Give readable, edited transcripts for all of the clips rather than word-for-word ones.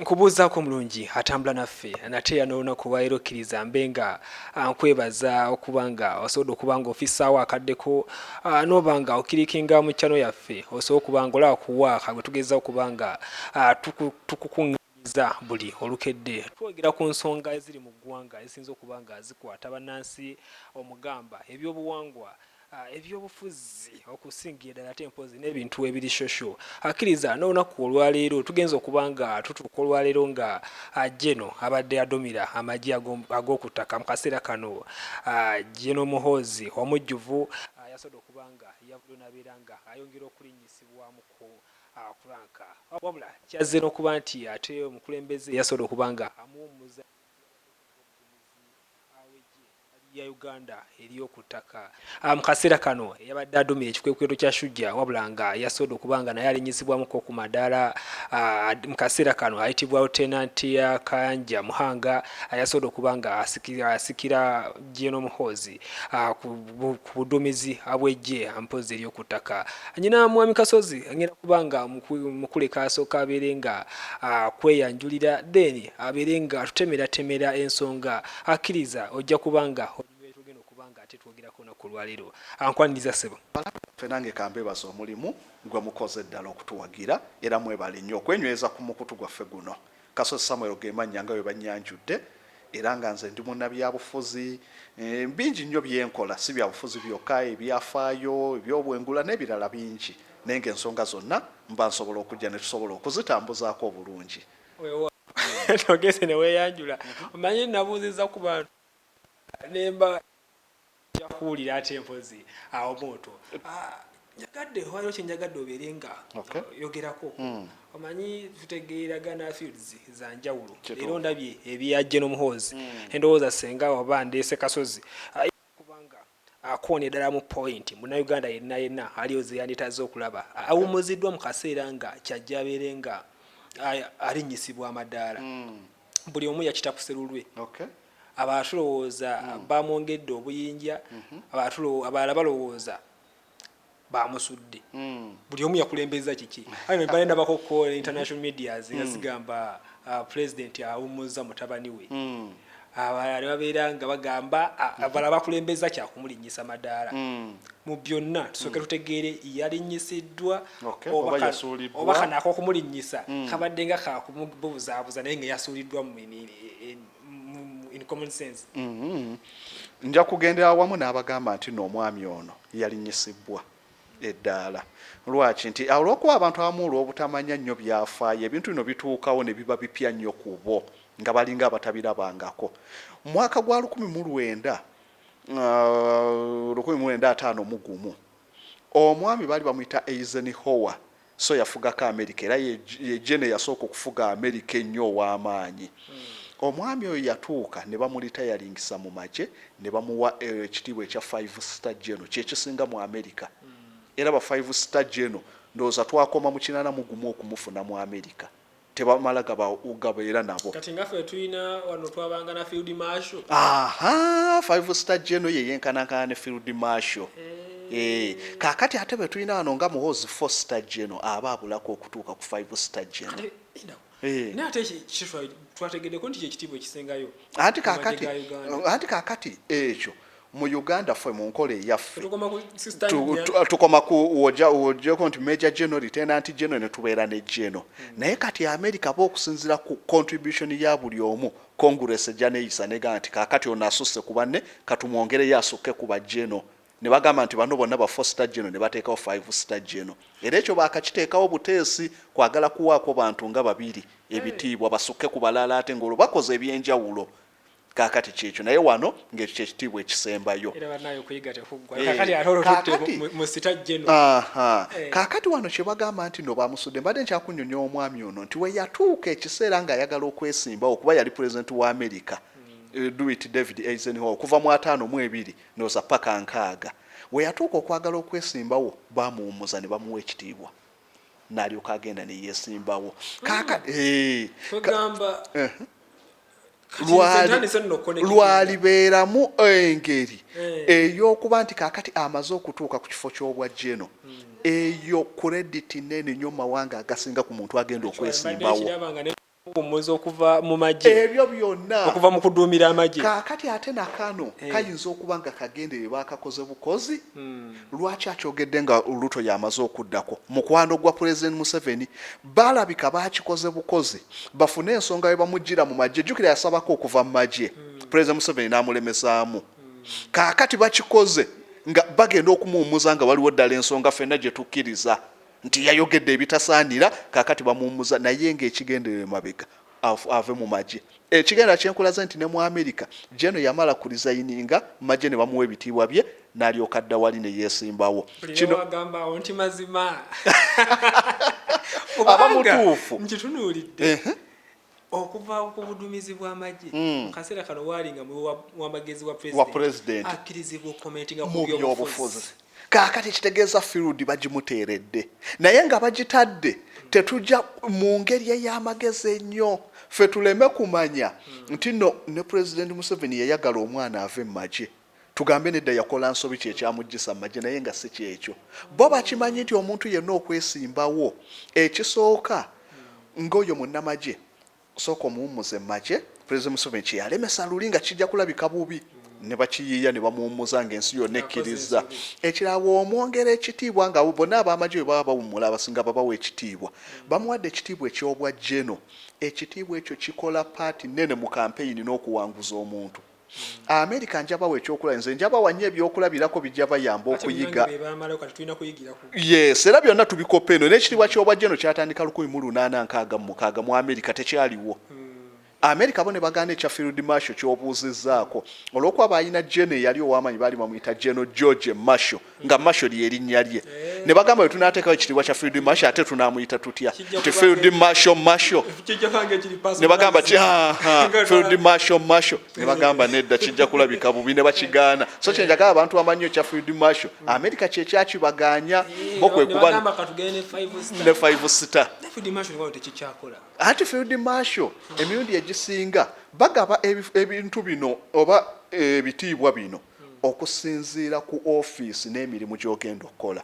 nkubuuzaako mulungi atambula naffe nate yanoona kubayirokkiriza mbenga nkwebaza okubanga osobola okubanga ofisaawo akaddeko n'obanga okirikinga mu channel yaffe osobola okubanga olaba kuwaaka gwe tugeza okubanga tukukuŋŋaanyiza buli olukedde twogera ku nsonga eziri mu ggwanga ezisinza okubanga zikwata bannansi omugamba ebyobuwangwa ebyobufuzi okusingira ddala ate mpozi n'ebintu ebiri shosho akkiriza n'olunaku olwaleero tugenza okubanga tutuuka olwaleero nga Jeno abadde adomira amagye ag'okuttaka mu kaseera kano Jeno Muhoozi omujjuvu yasobola okubanga yavudde n'abeera nga ayongera okulinnyisibwamu kulanka wabula kyazze n'okuba nti ate omukulembeze yasobola okubanga amuwummuza ya Uganda eriyo ku ttaka mu kaseera kano yabadde adumira ekikwekweto kya Shujja wabula nga yasobola okubanga naye alinyisibwamuko ku madaala mu kaseera kano ayitibwa Lieutenant ya Kayanja Muhanga yasobola okubanga asikira Jeno Muhoozi ku buduumizi abw'eggye mpozi eriyo ku ttaka nnyina mwami Kasozi agenda kubanga mukuleka asooka abeere nga kweyanjulira then abeere nga tutemera ensonga akkiriza ojja kubanga tetwogerako no kulwaliro ankwaniriza sebo fenange kambebaza omulimu gwe mukoze ddala okutuwagira era mwebale nnyo okwenyweza ku mukutu gwaffe guno Kasozi Samuel gemanya nga we banyanjudde era nga nze ndi munnabyabufuzi bingi nnyo byenkola si byabufuzi byokka ebyafaayo ebyobwengula n'ebirala bingi naye ng'ensonga zonna mba nsobola okujja ne tusobola okuzitambuzaako obulungi togese ne weeyanjula omanyi nabuuziza ku bantu nemba kuwulira ate empozi awo moto njagadde waliwo kyenjagadde obeere nga yogerako omanyi tutegeeragana fields za njawulo era ondabye ebya Jeno Muhoozi endowooza senga oba ndeese Kasozi kubanga akoonye ddala mu point munnayuganda yenna aliyo ze yanditaze okulaba awummuziddwa mu kaseera nga kyajja abeere nga alinnyisibwa amadaala buli omu yakita ku sserulwe abatulowooza bamwongedde obuyinja abalala balowooza bamusudde buli omu yakulembeza kiki balendabako ko international medias nga zigamba president awummuza mutabani we abalala babeera nga bagamba abalala bakulembeza kyakumulinnyisa madaala mu byonna tusooke tutegeere yalinnyisidwa oba kanako okumulinnyisa kabadde nga kakumubuzaabuza naye nga yasuuliddwa in common sense nja kugendera awamu n'abagamba nti n'omwami ono yalinnyisibwa eddaala lwaki nti olw'okuba abantu abamu olw'obutamanya nnyo byafaayo ebintu bino bituukawo ne biba bipya nnyo ku bo nga balinga abatabirabangako mu mwaka gwa 1951 omwami baali bamuyita Eisenhower so yafugako Amerika era ye Jene yasooka okufuga Amerika ennyo ow'amaanyi omwami oyo yatuuka ne bamulitayalingisa mu magye ne bamuwa ekitiibwa ekya 5-star General kyekisinga mu Amerika era ba 5-star General ndowooza twakoma mu 81 okumufuna mu Amerika tebamala gabeera nabo kati nga ffe tulina wano twabanga na field marshal 5-star General ye yenkanankana ne field marshal kakati ate bwe tulina wano nga Muhoozi 4-star General aba abulako okutuuka ku 5-star General nate twategeddeko nti kyekitiibwa ekisengayo anti kakati ekyo mu Uganda ffe mu nkola eyaffe tukoma ku ojjako nti Major General, Lieutenant General ne tubeera ne General naye kati America b'okusinziira ku contribution ya buli omu Congress ejja neeyisa negamba nti kakati ono asusse ku banne katumwongereyo asukke ku ba General ne bagamba nti bano bonna ba 4-star General ne bateekawo 5-star General era ekyo baakakiteekawo buteesi kwagala kuwaako bantu nga babiri ebitiibwa basukke ku balala ate ng'olwo bakoze ebyenjawulo kakati kyekyo naye wano ng'ekyo kyekitiibwa ekisembayo kakati wano kye bagamba nti no bamusudde mbadde nkyakunnyonnyola omwami ono nti we yatuuka ekiseera ng'ayagala okwesimbawo kuba yali pulezidenti wa Amerika David Eisenhower kuva mu 52 noza paka 6 we yatuuka okwagala okwesimbawo bamuwummuza ne bamuwa ekitiibwa n'alyoka agenda ne yeesimbawo kagamba lwalibeeramu engeri ey'okuba nti kaakati amaze okutuuka ku kifo ky'obwa jeno eyo kurediti nene nnyo mawanga agasinga ku muntu agenda okwesimbawo ebyo byonna okuva mu kuduumira amagye. Kaakati ate nakano kayinza okuba nga kagendere bakakoze bukozi. Lwaki akyogedde nga Ruto yamaze okuddako mukwano gwa President Museveni balabika bakikoze bukozi bafune ensonga we bamugira mu magye. Jjukira yasabako okuva mu magye President Museveni n'amulemesaamu. Kaakati bakikoze nga bagenda okumuwummuza nga waliwo ddala ensonga ffenna gye tukkiriza nti yayogedde ebitasaanira. Kaakati bamuwummuza naye ng'ekigendere mabega ave mu magye. Ekigenda kyenkulaze nti ne mu Amerika jeno yamala kulizayininga magye ne bamuwa ebitiibwa bye n'alyoka adda wali ne yeesimbawo. Kino agamba nti mazima abamutuufu nkitunuulidde okuva ku buduumizi bw'amagye mu kaseera kano waalinga wamagezi wa president akkirizibwa okukomentinga ku byobufuzi. Kaakati kitegeeza field bagimuteeredde naye nga bagitadde tetujja mu ngeri ey'amagezi ennyo ffe tuleme kumanya nti no ne President Museveni yayagala omwana ave mu magye tugambe nedda yakola nsobi kyekyamugisa mu magye naye nga si kyekyo. Bo bakimanyi nti omuntu yenna okwesimbawo ekisooka ng'oyo munnamagye sooka omuwummuze mu magye. President Museveni kyeyalemesa luli nga kijja kulabika bubi ne bakiyiiya ne bamuwummuza ng'ensi yonna ekkiriza. Ekirala omwongera ekitiibwa nga bonna ab'amagye bwe baba bawummula abasinga babawa ekitiibwa bamuwadde ekitiibwa eky'obwa jeno. Ekitiibwa ekyo kikola paati nnene mu kampeyini n'okuwanguza omuntu. Amerika njabawa ekyokulaba nze njabawa nnyo ebyokulabirako bijja bayamba okuyiga. Yes, era byonna tubikopa eno n'ekitiibwa ky'obwa jeno kyatandika 1866 mu Amerika tekyaliwo. Amerika bo ne bagaana ekya field marshal ky'obuuzizzaako olw'okuba balina jeno eyali ow'amanyi baali bamuyita General George Marshall nga Marshall ly'erinnya lye. Ne bagamba bwe tunaateekawo ekitiibwa kya field marshal ate tunaamuyita tutya nti field marshal ne bagamba field marshal ne bagamba nedda kijja kulabika bubi ne bakigaana. So kyenjagala abantu bamanyi ekya field marshal Amerika kyekyakibagaanya bo kwe kuba ne 5 star. Ati field marshal emirundi egisinga bagaba ebintu bino oba ebitiibwa bino okusinziira ku office n'emirimu gy'ogenda okukola.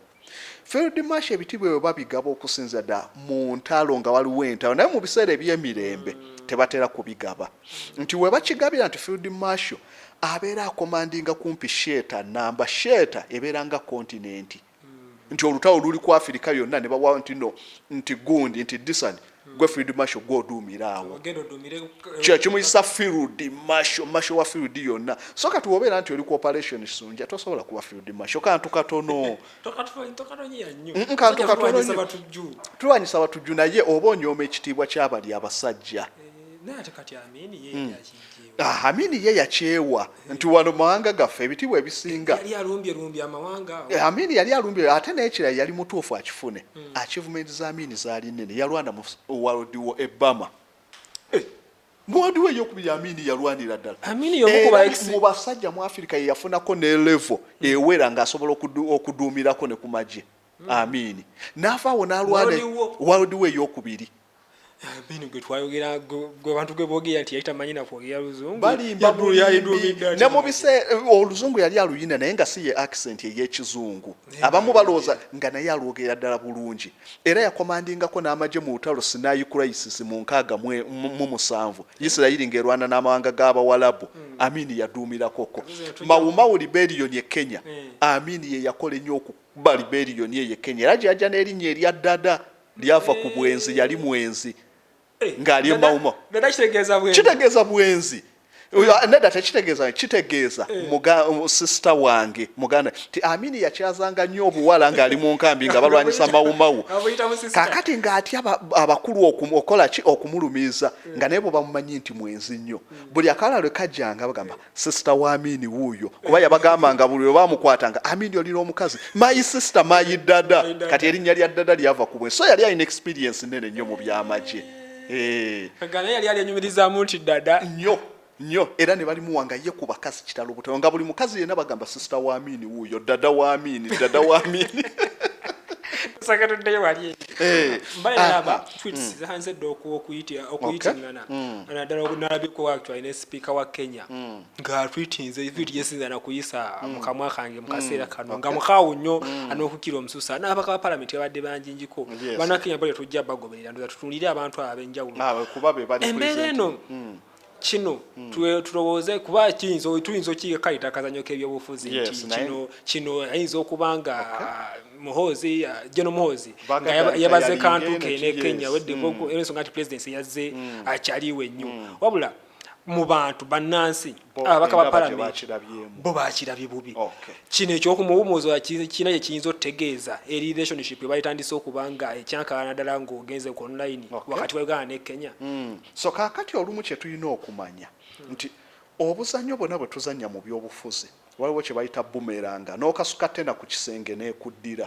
Field marshal ebitiibwa ebyo babigaba okusinziira dda mu ntalo nga waliwo entalo naye mu biseera eby'emirembe tebatera kubigaba nti we bakigabira nti field marshal abeera akomandinga kumpi sheta namba sheta ebeera nga kontinenti nti olutalo luli ku Afirika yonna ne bawa nti gundi nti disani gwe field marshal gw'oduumira awo kimuyisa field marshal wa field yonna. So kati wobeera nti oli ku operation Kisunja tosobola kuba field marshal kantu katono tulwanyisa batujju naye oba onyooma ekitiibwa ky'abali abasajja. Amini ye yakyewa nti wano mawanga gaffe ebitiibwa ebisinga Amini yali alumbye ate n'ekira yali mutuufu akifune. Achievement za Amini zaali nnene yalwana mu World War Obama. World War ey'okubiri Amini yalwanira ddala. Mu basajja mu Afirika ye yafunako ne level ewera ng'asobola okuduumirako ne ku magye. Amini n'afaawo n'alwana World War ey'okubiri. Bino gwe twayogera gwe bantu gwe boogera nti yayita manyina kwogera Luzungu balimba ne mu biseera Oluzungu yali aluyina naye nga si ye accent ey'Ekizungu. Abamu balowooza nga naye alwogera ddala bulungi era yakomandingako n'amagye mu lutalo Sinai Crisis mu 67 Isirayiri ng'erwana n'amawanga g'Abawalabu. Amini yaduumirakoko. Mau Rebellion ye Kenya Amini ye yakola ennyo okuba Rebellion ye Kenya era gye yajja n'erinnya erya ddada lyava ku bwenzi yali mwenzi ng'ali Mau. Kitegeeza bwenzi nedda kitegeeza sister wange muganda ti Amini yakyazanga nnyo obuwala ng'ali mu nkambi nga balwanyisa Mau. Kaakati ng'atya abakulu okukola ki okumulumiza nga naye bo bamumanyi nti mwenzi nnyo. Buli akala lwe kajjanga bagamba sister wa Amini wuuyo kuba yabagambanga buli lwe baamukwatanga Amini olina omukazi my sister my dada kati erinnya lya dada lyava ku bwenzi. So yali alina experience nnene nnyo mu by'amagye. Kagana yali anyumirizaamu nti dada nnyo era ne balimuwanga ye ku bakazi kitalo butayo nga buli mukazi yenna bagamba sister wa Amini wuuyo dada wa Amini. sakatuddeyo wali mbalaba tweets zahanzedde okuyitingana naddala nalabiko actually ne speaker wa Kenya ng'atwitinze tweet yesinza na kuyisa mu kamwa kange mu kaseera kano nga mukaawu nnyo an'okukira omususa n'abaka ba parliament babadde banjinjiko bannakenya bale tujja bagoberera ndoza tutunulire abantu ab'enjawulo embeera eno kino tulowooze kuba tuyinza okukiyita akazannyo k'ebyobufuzi nti kino ayinza okubanga Muhoozi General Muhoozi yabaze kantu ke ne Kenya wedde ensonga nti presidency yazze akyaliwe nnyo wabula mu bantu bannansi ababaka ba parliament bo bakirabye bubi kino ekyokumuwumuzo kina kye kiyinza otegeeza eri relationship bayitandise okubanga ekyankalana ddala ng'ogenze ku online wakati wa Uganda ne Kenya so kaakati olumu kye tulina okumanya nti obuzannyo bwonna bwe tuzannya mu byobufuzi waliwo kye bayita bumeranga n'okasuka tena ku kisenge n'ekuddira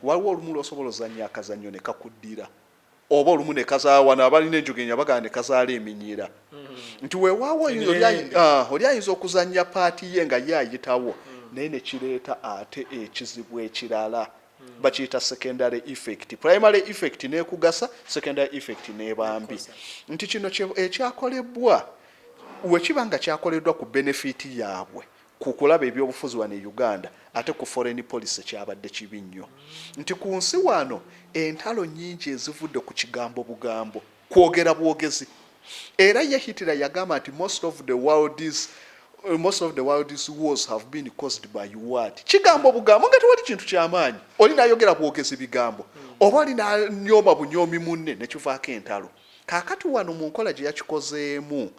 waliwo olumu lw'osobola ozannya akazannyo ne kakuddira oba olumu ne kazaawana abalina enjogenya bagana ne kazaala eminyira nti weewaawo oli ayinza okuzannya paati ye nga ye ayitawo naye ne kireeta ate ekizibu ekirala bakiyita secondary effect primary effect n'ekugasa secondary effect n'ebambi nti kino ekyakolebwa wekiba nga kyakoleddwa ku benefit yaabwe ku kulaba ebyobufuzi wano e Uganda ate ku foreign policy kyabadde kibi nnyo nti ku nsi wano entalo nnyingi ezivudde ku kigambo bugambo kwogera bwogezi era ye Hitler yagamba nti most of the world's wars have been caused by word kigambo bugambo nga tewali kintu kyamaanyi oli nayogera bwogezi bigambo oba oli nanyoma bunyomi munne nekivaako entalo kaakati wano mu nkola gye yakikozeemu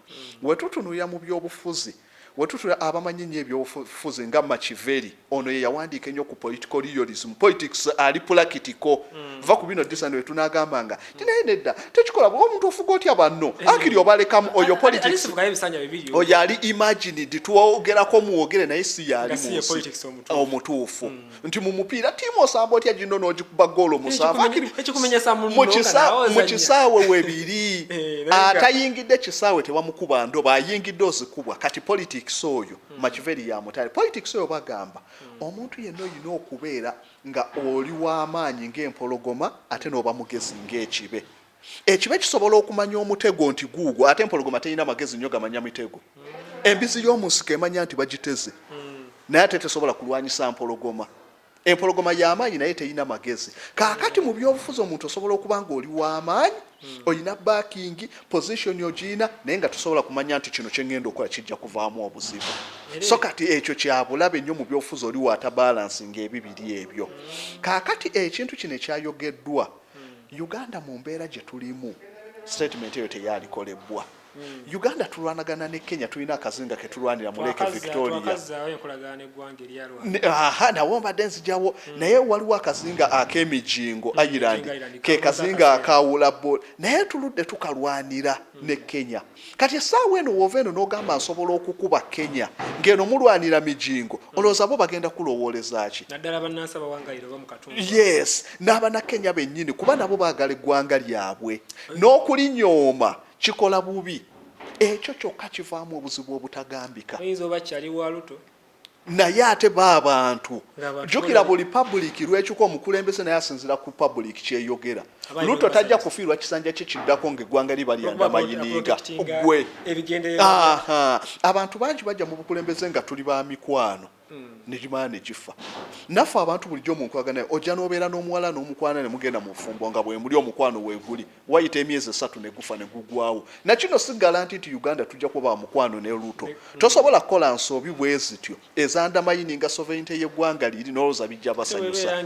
wetutunuya mu byobufuzi wetutula abamanyi nnyo ebyobufuzi nga Machiavelli ono ye yawandiika ennyo ku political realism politics ali practical va ku bino disano wetunagambanga tinaye nedda tekikola bwe omuntu ofuga otya banno akiri obalekamu oyo politics oyo ali imagined tuwogerako muwogere naye si yali omutuufu nti mu mupiira tiimu osamba otya gino n'ogikuba goolo musanvu mukisaawe webiri atayingidde kisaawe tebamukuba ndoba ayingidde ozikubwa kati politics oyo Machiavelli yamutale politics oyo bagamba omuntu yenna oyina okubeera nga oli w'amaanyi ng'empologoma ate n'oba mugezi ng'ekibe ekibe kisobola okumanya omutego nti guugwo ate empologoma terina magezi nnyo gamanya mitego embizi y'omunsiko emanya nti bagiteze naye ate tesobola kulwanyisa mpologoma empologoma y'amaanyi naye terina magezi kaakati mu byobufuzi omuntu osobola okuba nga oli w'amaanyi oyina backing position ogina naye nga tosobola kumanya nti kino kyengenda okukola kijja kuvaamu obuzibu so kati ekyo kyabulabe nnyo mu byobufuzi oli waata balancing ebibiri ebyo kaakati ekintu kino ekyayogeddwa Uganda mu mbeera gye tulimu statement eyo teyalikolebwa Uganda tulwanagana ne Kenya tulina akazinga ke tulwanira mu Lake Victoria nawo mbadde nzijawo naye waliwo akazinga ak'emijingo Ireland ke kazinga akawula naye tuludde tukalwanira ne Kenya kati essaawa eno wova eno n'ogamba nsobola okukuba Kenya ng'eno mulwanira mijingo olowooza bo bagenda kulowooleza ki yes n'Abannakenya bennyini kuba nabo baagala eggwanga lyabwe n'okulinyooma kikola bubi ekyo kyokka kivaamu obuzibu obutagambika naye ate b'abantu jjukira buli public lwekiko omukulembeze naye asinzira ku public kyeyogera Luto tajja kufiirwa kisanja kye kiddako ng'eggwanga liba lyanda mayininga gwe abantu bangi bajja mu bukulembeze nga tuli ba mikwano nejimana nejifa naffe abantu bulijjo mu nkwagana ojja n'obeera n'omuwala n'omukwana ne mugenda mu bufumbo nga bwe muli omukwano weeguli wayita emyezi 3 ne gufa ne gugwawo na kino si garanti nti Uganda tujja kuba mukwano ne Luto tosobola kukola nsobi bwezityo ezanda mayininga sovereignty y'eggwanga liri n'olowooza bijja basanyusa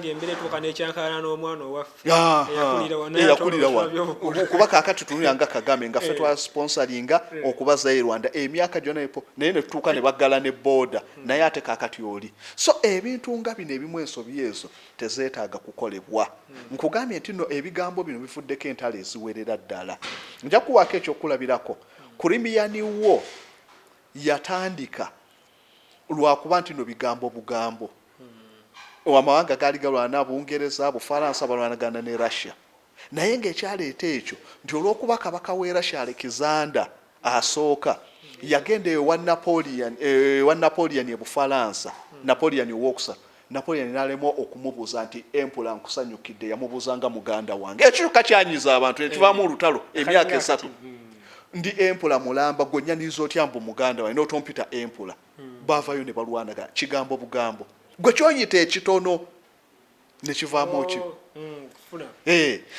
yakulira wano kuba kaakati tunulira nga Kagame nga ffe twa sponsoringa okubaza e Rwanda emyaka gyonna epo naye ne tutuuka ne baggala ne border naye ate kaakati oli so ebintu nga bino ebimu ensobi ezo tezeetaaga kukolebwa nkugambye nti no ebigambo bino bifuddeko entalo eziwerera ddala nja kuwaako ekyokulabirako Crimean War yatandika lwakuba nti no bigambo bugambo amawanga gaali galwana Bungereza Bufalansa balwanagana ne Russia naye ng'ekyaleeta ekyo nti olw'okuba kabaka w'e Russia Alexander asooka yagenda ewa Napoleon e Bufalansa Napoleon Wokusa Napoleon n'alemwa okumubuuza nti empula nkusanyukidde yamubuzanga muganda wange ekiruka kyanyiza abantu ekivaamu olutalo emyaka 3 ndi empula mulamba gwenyaniriza otya mbu muganda wange n'otompita empula baavayo ne balwanaga kigambo bugambo gwe kyoyita ekitono nekivaamu ki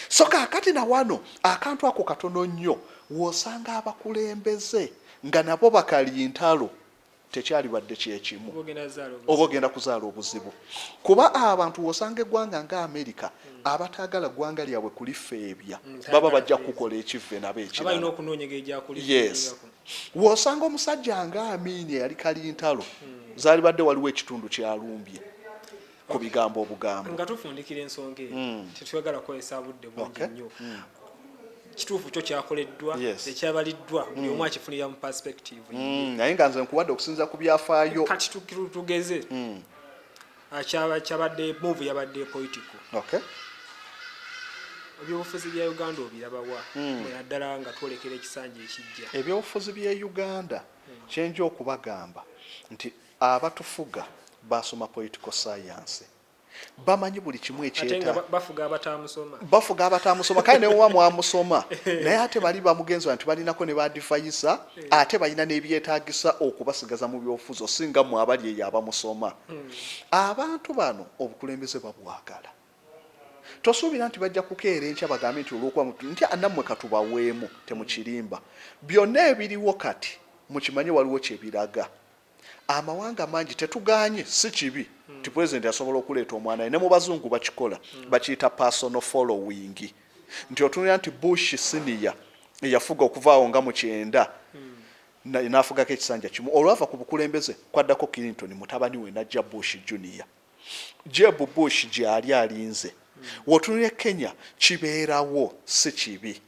so kaakati na wano akantu ako katono nnyo w'osanga abakulembeze nga nabo bakali ntalo tekyali badde kyekimu oba ogenda kuzaala obuzibu kuba abantu w'osanga eggwanga nga Amerika abataagala ggwanga lyabwe kulifeebya baba bajja kukola ekivve nabo ekirala yes w'osanga omusajja nga Amini yali kali ntalo zaali badde waliwo ekitundu kyalumbye ku bigambo obugambo nga tufundikira ensonga eyo tetwagala kukozesa budde bungi nnyo kituufu kyo kyakoleddwa ekyabaliddwa buli omu akifunira mu perspective naye nga nze nkuwadde okusinza ku byafaayo kati tugeze kyabadde move yabadde political ebyobufuzi bya Uganda obirabawa naddala nga twolekera ekisanja ekijja ebyobufuzi bya Uganda kyenja okubagamba nti abatufuga basoma political science bamanyi buli kimu ekyeta bafuga abatamusoma kandi ne wa mwamusoma naye ate bali bamugenzo nti balinako ne badifayisa ate balina n'ebyetaagisa okubasigaza mu byobufuzi osinga mu abali eyo abamusoma abantu bano obukulembeze babwagala tosuubira nti bajja kukeera enkya bagambe nti olwokuba nti anammwe katubaweemu temukirimba byonna ebiriwo kati mukimanye waliwo kyebiraga amawanga mangi tetuganye si kibi ti president asobola okuleeta omwana ne mu bazungu bakikola bakiyita personal following nti otunira nti Bush senior yafuga okuvaawo nga mu 9 n'afugako ekisanja kimu olwava ku bukulembeze kwaddako Clinton mutabani we najja Bush junior Jeb Bush gyali alinze wotunire Kenya kibeerawo si kibi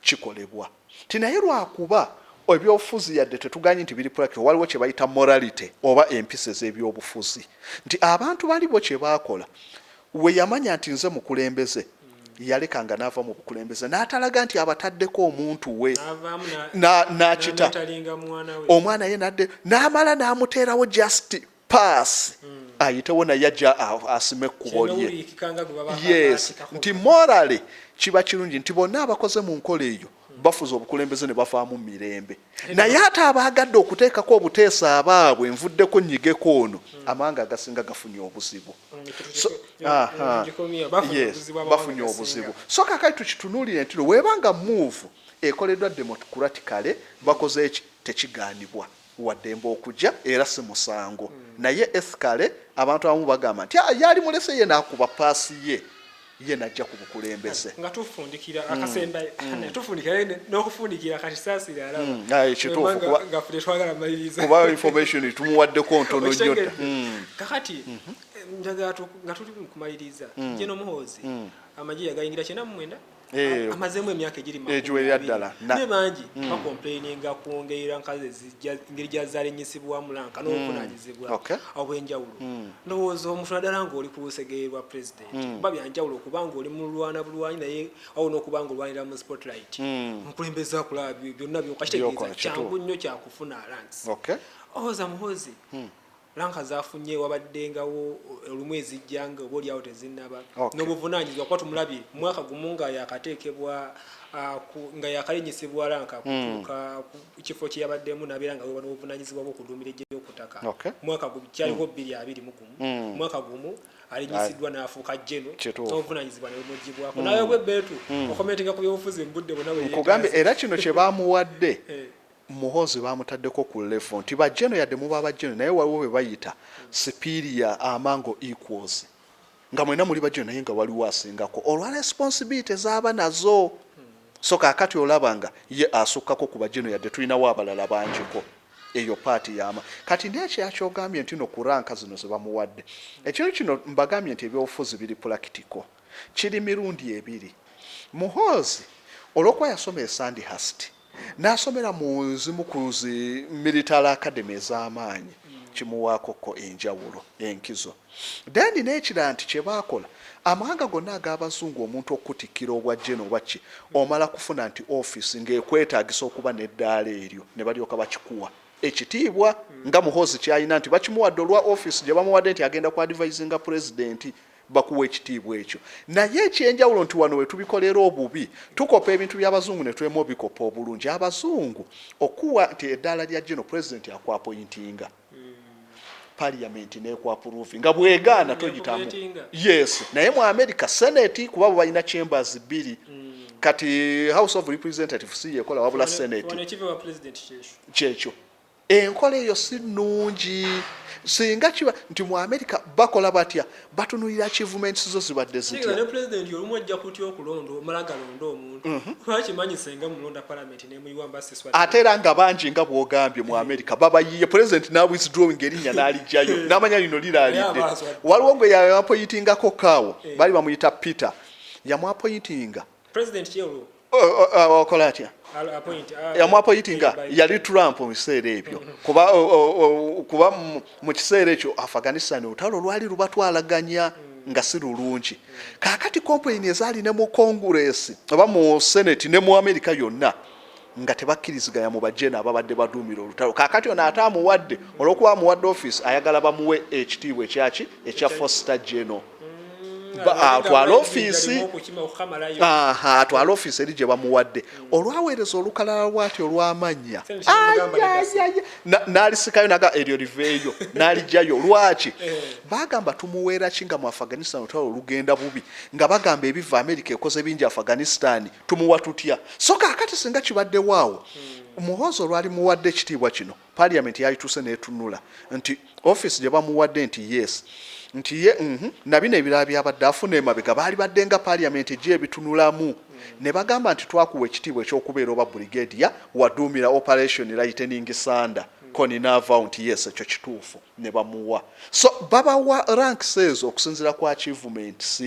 kikolebwa tinaye lwakuba ebyobufuzi yadde tetuganye nti biri practical waliwo kye bayita morality oba empisa z'ebyobufuzi nti abantu balibo kye baakola we yamanya nti nze mukulembeze yalekanga n'ava mu bukulembeze n'atalaga nti abataddeko omuntu we n'akita omwana ye nadde n'amala n'amuteerawo just pass ayitewo naye ajja asime ekkubo lye yes nti morale kiba kirungi nti bonna abakoze mu nkola eyo bafuza obukulembeze ne bafaamu mirembe naye ate abaagadde okuteekako obuteesa abaabwe nvuddeko nnyigeko ono amanga agasinga gafunye obuzibu bafunye obuzibu so kakati tukitunuulire nti weebanga move ekoleddwa democratically bakoze eki tekigaanibwa waddembe okujja era si musango naye ethically abantu abamu bagamba nti yali mulese ye n'akuba paasi ye najja ku bukulembeze nga tufundikira akasemba tufundikira n'okufundikira kati saasira alaba ekituufu nga ffe twagala maliriza kuba information tumuwaddeko ntono nnyo kakati njagala nga tuli kumaliriza Jeno Muhoozi amagye yagayingira 99 amazeemu emyaka egiwerera ddala ne bangi bakomplaininga kwongerera nkazi engeri gyazalenyesibwa mulanka n'obuvunaanyizibwa obw'enjawulo ndowooza omuntu naddala ng'oli ku lusegere lwa president ba byanjawulo okubanga oli mu lulwana bulwanyi naye awo n'okubanga olwanira mu spotlight mukulembeza akulaba byonna byokakitegeeza kyangu nnyo kyakufuna ranks oza Muhoozi lanka zafunye wabaddengawo olumwezi jjanga oba oli awo tezinnaba n'obuvunaanyizibwa kuba tumulabye mwaka gumu nga yakateekebwa nga yakalenyesebwa lanka kutuuka ku kifo kye yabaddemu nabeera nga weba n'obuvunaanyizibwa bw'okuduumira egy'okutaka mwaka kyaliwo 2021 mwaka gumu alinyisiddwa n'afuuka jeno n'obuvunaanyizibwa nebumugibwako naye bwebbeetu okomentinga ku byobufuzi mu budde bwonna bwe era kino kye baamuwadde Muhoozi bamutaddeko ku level nti bajeno yadde muba bajeno naye waliwo be bayita superior amango equals nga mwena muli bajeno naye nga waliwo asingako olwa responsibility zaba nazo so kakati olabanga ye asukkako ku bajeno yadde tulinawo abalala banjiko eyo party yama kati ndiye kyakyogamye nti no kuranka zino ze bamuwadde ekintu kino mbagambye nti ebyobufuzi biri practical kiri mirundi ebiri Muhoozi olwokuba yasoma e Sandhurst n'asomera mu zimu ku zi military academy ez'amaanyi kimuwaakoko enjawulo enkizo then n'ekira nti kye baakola amawanga gonna ag'abazungu omuntu okutikkira obwa jeno baki omala kufuna nti office ng'ekwetaagisa okuba n'eddaala eryo ne balyoka bakikuwa ekitiibwa nga Muhoozi kyayina nti bakimuwadde olwa office gye bamuwadde nti agenda ku advisinga president bakuwa ekitiibwa ekyo. Naye ekyenjawulo nti wano we tubikolera obubi tukopa ebintu by'abazungu ne tulema obikopa obulungi. Abazungu okuwa nti eddaala lya general president akwapointinga parliament nekwapuruvi nga bwegaana toyitamu. Yes, naye mu America Senate kuba balina chambers bbiri. Kati House of Representatives si yekola wabula Senate. Kyekyo enkola eyo si nnungi. Singa kiba nti mu America bakola batya batunulira achievements zo zibadde zitya. Ne president yolumu ajja kutya okulondo omalaga londo omuntu bakimanyi senga mulonda parliament ne muyiwamba siswa ate era nga bangi nga bwogambye mu America babayiye president na withdrawing erinnya n'alijjayo n'amanya lino liraalidde. Waliwo gwe yapoyitingako Kaawo bali bamuyita Peter yamwapoyitinga president yelo okola atya yamwapoyitinga yali Trump mu kiseera ebyo kuba mu kiseera ekyo Afghanistan olutalo lwali lubatwalaganya nga si lulungi. Kaakati complain ezaali ne mu Congress oba mu Senate ne mu America yonna nga tebakkiriziganya mu bajena ababadde baduumira olutalo. Kaakati ono ate amuwadde olw'okuba amuwadde office ayagala bamuwe ekitiibwa ekyaki ekya Foster General. Atwala office atwala office eri gye bamuwadde olwaweereza olukalala lwati olw'amanya n'alisikayo naga eryo liveeyo n'alijjayo. Lwaki bagamba tumuweera ki nga mu Afghanistan olutalo olugenda bubi nga bagamba ebiva America ekoze bingi Afghanistan tumuwa tutya. So kaakati singa kibadde waawo Muhoozi olwali muwadde ekitiibwa kino parliament yayituuse n'etunula nti office gye bamuwadde nti yes nti ye nabino ebirala byabadde afuna emabega baali badde nga parliament ejja ebitunulamu ne bagamba nti twakuwa ekitiibwa ekyokubeera oba brigadier waduumira operation lightening sanda koni n'avaawo nti yes ekyo kituufu ne bamuwa. So babawa ranks ezo okusinziira ku achievements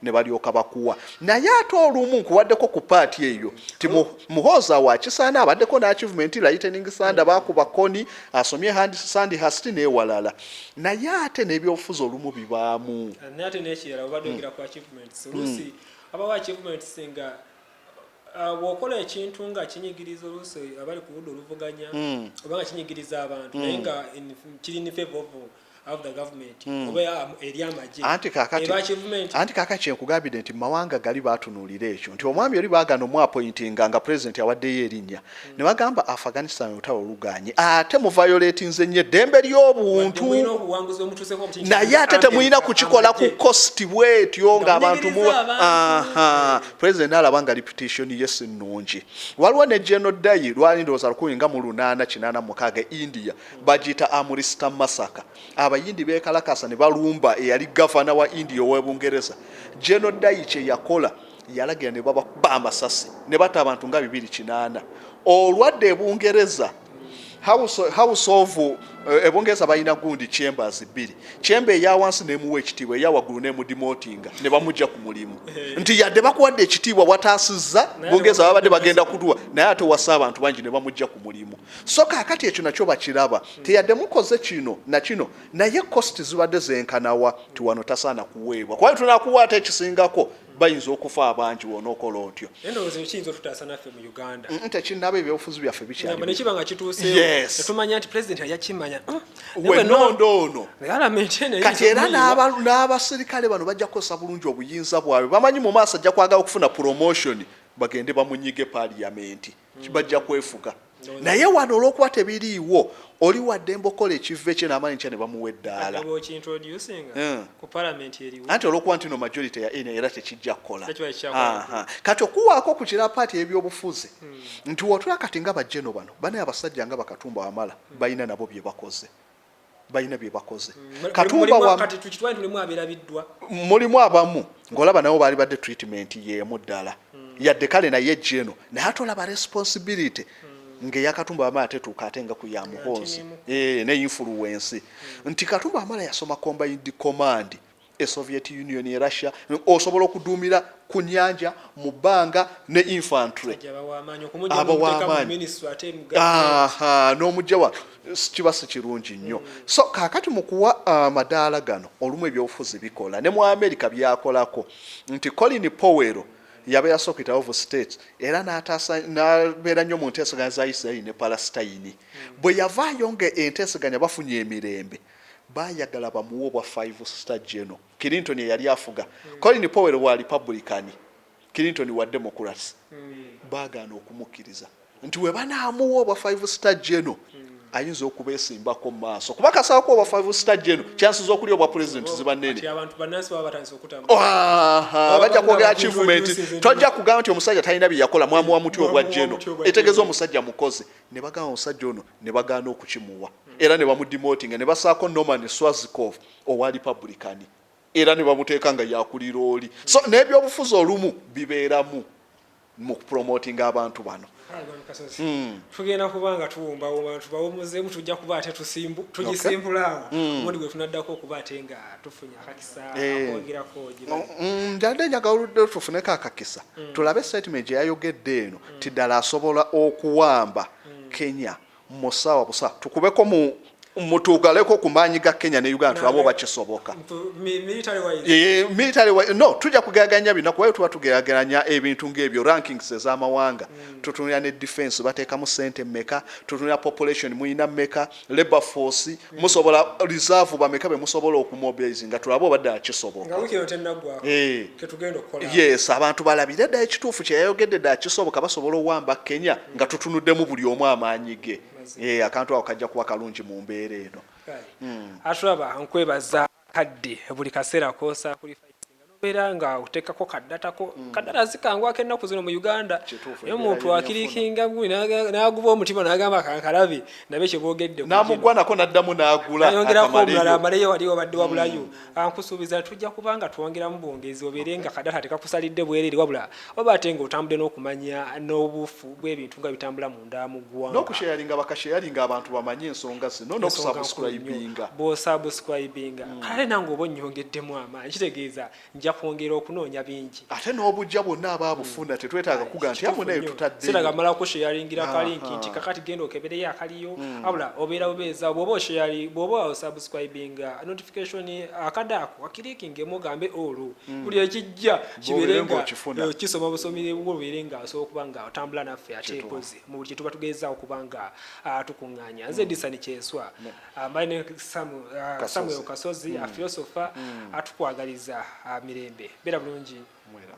ne balyoka bakuwa. Naye ate olumu nkuwaddeko ku paati eyo ti Muhoozi wakisaana abaddeko n'achievement lightening sanda bakuba koni asomye sandi hasti n'ewalala. Naye ate n'ebyobufuzi olumu bibaamu. Ate n'ekirala obadde ogera ku achievements oluusi abawa achievements nga bw'okola ekintu nga kinyigiriza oluusi abali ku ludda oluvuganya oba nga kinyigiriza abantu naye nga kiri in favor of the government oba eri amagye anti kaakati enkugambidde nti mawanga gali baatunuulira ekyo nti omwami oli baagana omwapointinga nga president awaddeyo erinnya ne bagamba Afghanistan olutalo oluganye ate mu violatinze nnyo eddembe ly'obuntu naye ate temulina kukikola ku cost bwetyo ng'abantu president alaba nga reputation ye si nnungi. Waliwo ne General Dai lwali ndowooza 1886 India bagiyita Amritsar massacre. Abayindi beekalakasa ne balumba eyali gavana wa India ow'Ebungereza. General Dai kye yakola yalagira ne baba amasasi ne bata abantu nga 280. Olwadde Ebungereza House of Ebungereza balina gundi chambers bbiri. Chamber eya wansi nemuwa ekitiibwa eya waggulu nemudemotinga ne bamujja ku mulimu. Nti yadde bakuwadde ekitiibwa wataasizza Bungereza babadde bagenda kutuwa naye ate wasa abantu bangi ne bamujja ku mulimu. So kaakati ekyo nakyo bakiraba teyadde mukoze kino na kino naye cost zibadde zenkanawa ti wano tasaana kuweebwa. Kwayo tunakuwa ate ekisingako bayinza okufa abangi wonookola otyo. Endowooza ekiyinza otutaasa naffe mu Uganda. Tekinnaba ebyobufuzi byaffe bikyali. Nekiba nga kituuseewo netumanya nti president yakimanya. Wenondono kati era n'abasirikale bano bajja kukosa bulungi obuyinza bwabwe bamanyi mu maaso ajja kwagala okufuna promotion bagende bamunyige parliament kibajja kwefuga. Naye wano olw'okuba tebiriiwo oli wadde embokola ekiva ekye n'amanyi nkya ne bamuwa eddaala anti olw'okuba nti no majority ya ene era tekijja kukola. Kati okuwaako ku kira paati y'ebyobufuzi nti wotula kati nga bajjeno bano banaye abasajja nga Bakatumba Wamala balina nabo bye bakoze. Katumba kati tukitwale tulimu aberabiddwa mulimu abamu ng'olaba nabo baali badde treatment y'emu ddala yadde kale naye jeno naye atolaba responsibility ngeya Katumba Wamala tetuuka ate nga ku ya Muhoozi ne influence nti Katumba Wamala yasoma combined command Soviet Union ya Russia osobola okuduumira ku nnyanja mu bbanga ne infantry abawamanyi n'omujja wa kiba si kirungi nnyo. So kaakati mu kuwa amadaala gano olumu ebyobufuzi bikola ne mu America byakolako nti Colin Powell yabeera Secretary of State era n'abeera nnyo mu nteeseganya za Israel ne Palestine. Bwe yavaayo nga enteeseganya bafunye emirembe baayagala bamuwe obwa 5-star general. Clinton yali afuga, Colin Powell wa Republican, Clinton wa Democrats. Baagaana okumukkiriza nti we banaamuwa obwa 5-star general ayinza okubeesimbako mu maaso kuba kasaako obwa 5-star general chances z'okulya obwa president ziba nnene. Bajja kwogera achievement, tojja kugamba nti omusajja talina bye yakola mwamuwa muti obwa general, etegeeza omusajja mukozi. Ne bagamba omusajja ono ne bagaana okukimuwa era ne bamudemoting ne basaako Norman Swazikov owa Republican era ne bamuteeka nga yakulira oli. So n'ebyobufuzi olumu bibeeramu mu promoting abantu bano. Tugenda kubanga tuwumba abantu bawumuzemu tujja kuba ate tugisimbulawo mundi gwe tunaddako okuba ate nga tufunye akakisa akwogirako njadde njagala tufuneko akakisa tulabe statement gye yayogedde eno ti ddala asobola okuwamba Kenya musawa busa tukubeko mutugaleko ku maanyi ga Kenya ne Uganda tulabo bakisoboka military wise no tujja kugeraganya bino kuba tuba tugeraganya ebintu ng'ebyo rankings ez'amawanga tutunira ne defense bateekamu sente mmeka tutunira population muyina mmeka labor force musobola reserve bameka be musobola okumobilize nga tulabo badde akisoboka nga wiki yotennaggwa ketugenda okukola yes abantu balabire dda ekituufu kye yayogedde dda akisoboka basobola owamba Kenya nga tutunuddemu buli omu amaanyi ge akantu ako kajja kuba kalungi mu mbeera eno. Atulaba nkwebaza kadde buli kaseera koosa kuli nobeera nga oteekako kaddata zikangwako ennaku zino mu Uganda naye omuntu akirikinga n'aguba omutima n'agamba kankalabe nabe kye boogedde n'amugwanako n'addamu n'agula ayongerako omulala amaleyo wali wabadde wabulayo. Nkusuubiza tujja kubanga twongeramu bwongezi obeere nga kaddata tekakusalidde bwereere wabula oba ate ng'otambudde n'okumanya n'obufu bw'ebintu nga bitambula munda mu ggwanga n'okusharinga bakasharinga abantu bamanye ensonga zino n'okusubscribinga bw'osubscribinga kale nange oba onnyongeddemu amaanyi kitegeeza nja kwongera okunoonya bingi ate n'obujja bonna abaabufunda tetwetaaga kuga nti amu naye tutadde siraga malako sharingira kalinki nti kakati genda okebereyo akaliyo abula obeera bubeeza bw'oba osubscribinga notification akadaako akirikingemu ogambe olwo buli ekijja kibeerenga kisoma busomire bw'obeerenga osobola okuba nga otambula naffe ate mpozi mu buli kye tuba tugeezaawo okuba nga tukuŋŋaanya nze Disani Kyeswa mbaye ne Samuel Kasozi a philosopher atukwagaliza mirembe bera bulungi mwera